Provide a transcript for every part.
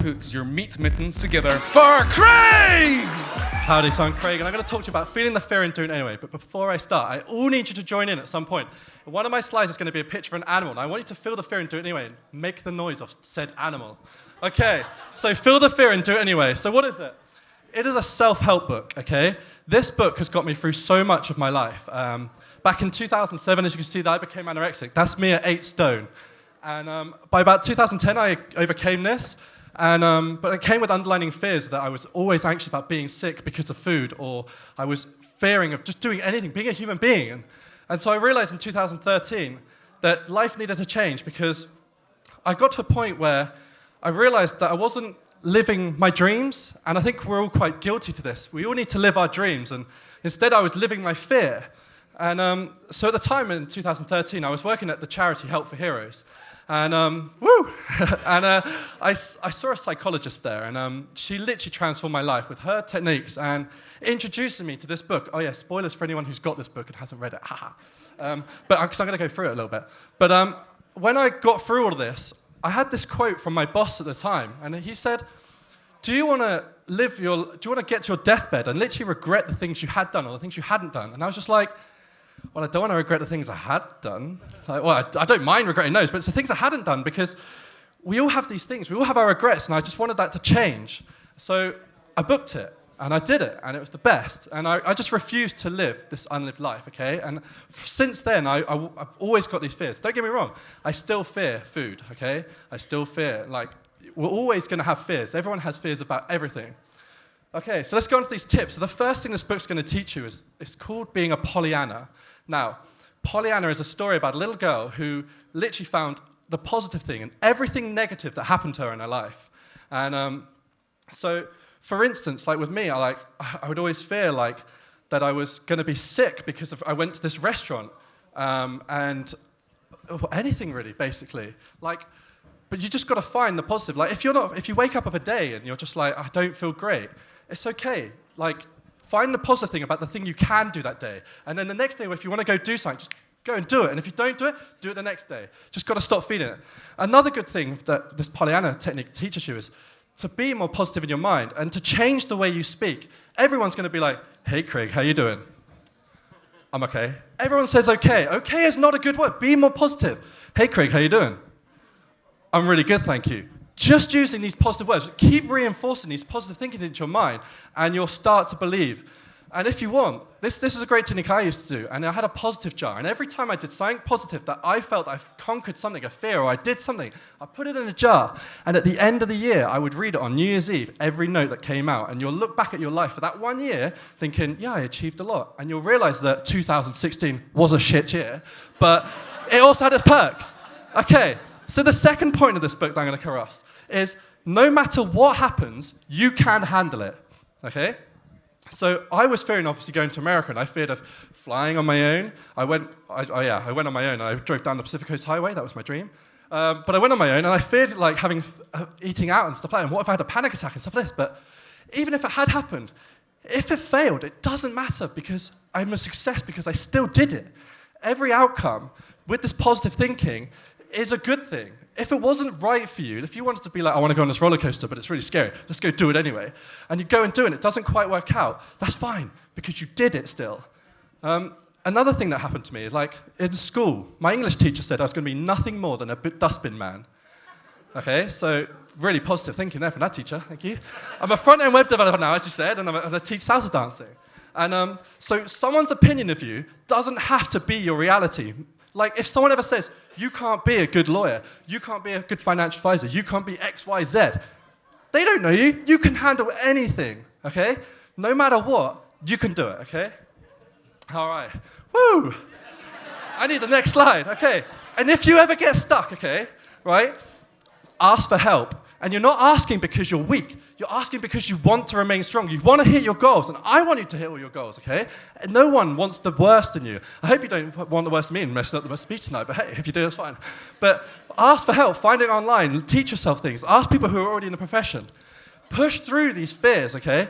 puts your meat mittens together for Craig! Howdy, so I'm Craig, and I'm going to talk to you about feeling the fear and doing it anyway. But before I start, I all need you to join in at some point. One of my slides is going to be a picture of an animal, and I want you to feel the fear and do it anyway, and make the noise of said animal. Okay, so feel the fear and do it anyway. So what is it? It is a self-help book, okay? This book has got me through so much of my life. Back in 2007, as you can see, that I became anorexic. That's me at 8 stone. And by about 2010, I overcame this. But it came with underlying fears that I was always anxious about being sick because of food, or I was fearing of just doing anything, being a human being. And so I realized in 2013 that life needed to change, because I got to a point where I realized that I wasn't living my dreams, and I think we're all quite guilty to this. We all need to live our dreams, and instead I was living my fear. And so at the time in 2013, I was working at the charity Help for Heroes. And I saw a psychologist there, and she literally transformed my life with her techniques and introducing me to this book. Oh yeah, spoilers for anyone who's got this book and hasn't read it. But because I'm going to go through it a little bit. But when I got through all of this, I had this quote from my boss at the time, and he said, do you want to get to your deathbed and literally regret the things you had done or the things you hadn't done? And I was just like, well, I don't want to regret the things I had done. I don't mind regretting those, but it's the things I hadn't done, because we all have these things. We all have our regrets, and I just wanted that to change. So I booked it, and I did it, and it was the best. And I just refused to live this unlived life, okay? And since then, I've always got these fears. Don't get me wrong. I still fear food, okay? I still fear, we're always going to have fears. Everyone has fears about everything. Okay, so let's go on to these tips. So the first thing this book's going to teach you is it's called being a Pollyanna. Now, Pollyanna is a story about a little girl who literally found the positive thing and everything negative that happened to her in her life. And so, for instance, like with me, I would always fear that I was going to be sick because I went to this restaurant and anything really, basically. But you just got to find the positive. If you wake up of a day and you're just like, I don't feel great, it's okay. Find the positive thing about the thing you can do that day. And then the next day, if you want to go do something, just go and do it. And if you don't do it the next day. Just got to stop feeling it. Another good thing that this Pollyanna technique teaches you is to be more positive in your mind and to change the way you speak. Everyone's going to be like, hey, Craig, how you doing? I'm okay. Everyone says okay. Okay is not a good word. Be more positive. Hey, Craig, how you doing? I'm really good, thank you. Just using these positive words, keep reinforcing these positive thinking into your mind, and you'll start to believe. And if you want, this is a great technique I used to do, and I had a positive jar, and every time I did something positive that I felt I conquered something, a fear, or I did something, I put it in a jar, and at the end of the year, I would read it on New Year's Eve, every note that came out, and you'll look back at your life for that 1 year thinking, yeah, I achieved a lot, and you'll realize that 2016 was a shit year, but it also had its perks. Okay. So the second point of this book that I'm going to cover off is no matter what happens, you can handle it, okay? So I was fearing obviously going to America, and I feared of flying on my own. I went on my own. I drove down the Pacific Coast Highway. That was my dream. But I went on my own, and I feared eating out and stuff like that. And what if I had a panic attack and stuff like this? But even if it had happened, if it failed, it doesn't matter, because I'm a success because I still did it. Every outcome with this positive thinking is a good thing. If it wasn't right for you, if you wanted to be like, I want to go on this roller coaster, but it's really scary, let's go do it anyway, and you go and do it, and it doesn't quite work out, that's fine, because you did it still. Another thing that happened to me is in school, my English teacher said I was going to be nothing more than a dustbin man. Okay, so really positive thinking there from that teacher, thank you. I'm a front-end web developer now, as you said, and I teach salsa dancing. And so someone's opinion of you doesn't have to be your reality. If someone ever says, you can't be a good lawyer, you can't be a good financial advisor, you can't be X, Y, Z, they don't know you. You can handle anything, okay? No matter what, you can do it, okay? All right. Woo! I need the next slide, okay? And if you ever get stuck, okay, right, ask for help. And you're not asking because you're weak. You're asking because you want to remain strong. You want to hit your goals. And I want you to hit all your goals, okay? And no one wants the worst in you. I hope you don't want the worst in me and messing up the speech tonight. But hey, if you do, that's fine. But ask for help. Find it online. Teach yourself things. Ask people who are already in the profession. Push through these fears, okay?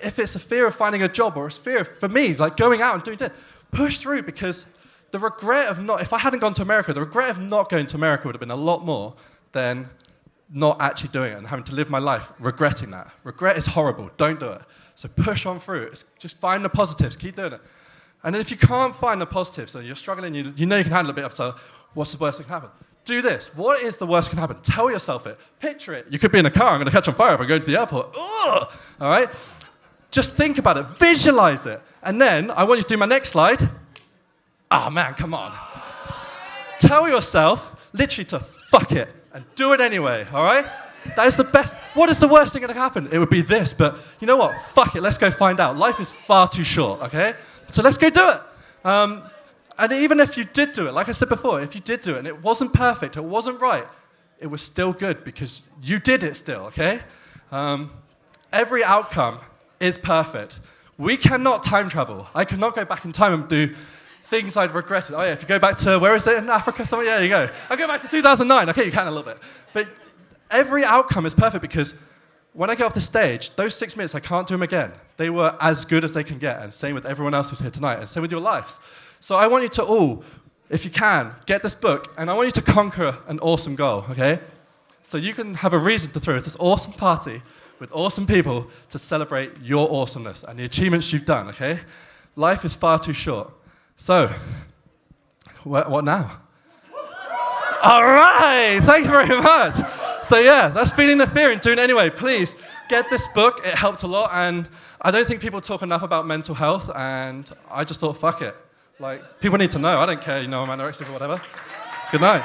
If it's a fear of finding a job or a fear, for me, going out and doing that, push through, because the regret of if I hadn't gone to America, the regret of not going to America would have been a lot more than not actually doing it and having to live my life regretting that. Regret is horrible. Don't do it. So push on through it. Just find the positives. Keep doing it. And then if you can't find the positives, so you're struggling, you know you can handle a bit, so what's the worst that can happen? Do this. What is the worst that can happen? Tell yourself it. Picture it. You could be in a car. I'm going to catch on fire if I go to the airport. Ugh! All right? Just think about it. Visualize it. And then I want you to do my next slide. Ah, man, come on. Tell yourself literally to fuck it and do it anyway, all right? That is the best. What is the worst thing going to happen? It would be this, but you know what? Fuck it. Let's go find out. Life is far too short, okay? So let's go do it. And even if you did do it, like I said before, if you did do it and it wasn't perfect, it wasn't right, it was still good because you did it still, okay? Every outcome is perfect. We cannot time travel. I cannot go back in time and do things I'd regretted. Oh yeah, if you go back to, where is it, in Africa somewhere? Yeah, there you go. I'll go back to 2009. Okay, you can a little bit. But every outcome is perfect because when I get off the stage, those 6 minutes, I can't do them again. They were as good as they can get, and same with everyone else who's here tonight, and same with your lives. So I want you to all, if you can, get this book, and I want you to conquer an awesome goal, okay? So you can have a reason to throw this awesome party with awesome people to celebrate your awesomeness and the achievements you've done, okay? Life is far too short. So, what now? All right, thank you very much. So yeah, that's Feeling the Fear and doing it anyway. Please, get this book. It helped a lot, and I don't think people talk enough about mental health, and I just thought, fuck it. Like, people need to know. I don't care, I'm anorexic or whatever. Good night.